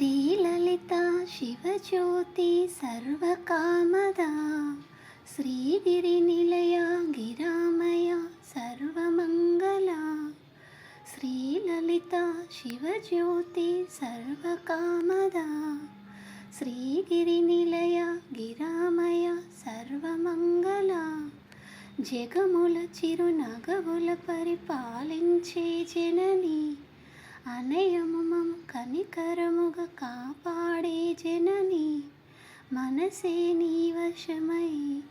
శ్రీలలిత శివజ్యోతి సర్వకామదా శ్రీగిరినిలయ గిరామయ సర్వమంగళ. శ్రీలలిత శివజ్యోతి సర్వకామదా శ్రీగిరినిలయ గిరామయ సర్వమంగళ. జగముల చిరునగవుల పరిపాలించే జనని, అనయము మము కనికరముగా కాపాడే జనని. మనసే నీ వశమై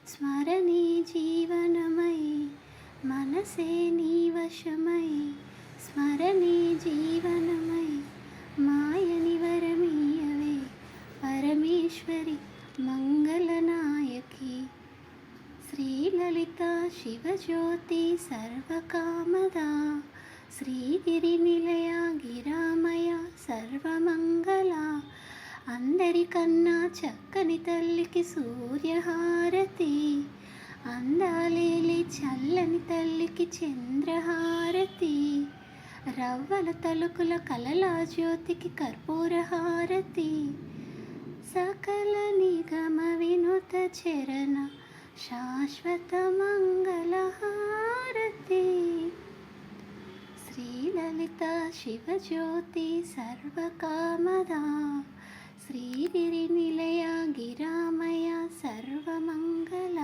స్మరణి జీవనమై, మనసే నీ వశమై స్మరణి జీవనమై. మాయని వరమీయవే పరమేశ్వరి మంగళనాయకి. శ్రీలలిత శివజ్యోతి సర్వకామదా శ్రీగిరినిలయ గిరామయ సర్వమంగళ. అందరికన్నా చక్కని తల్లికి సూర్యహారతి, అందాలేలి చల్లని తల్లికి చంద్రహారతి. రవ్వల తలుకుల కలల జ్యోతికి కర్పూరహారతి. సకల నిగమ వినుత చరణ శాశ్వత మంగళహారతి. శ్రీలలిత శివజ్యోతి సర్వకామదా శ్రీగిరినిలయ గిరామయ సర్వమంగళ.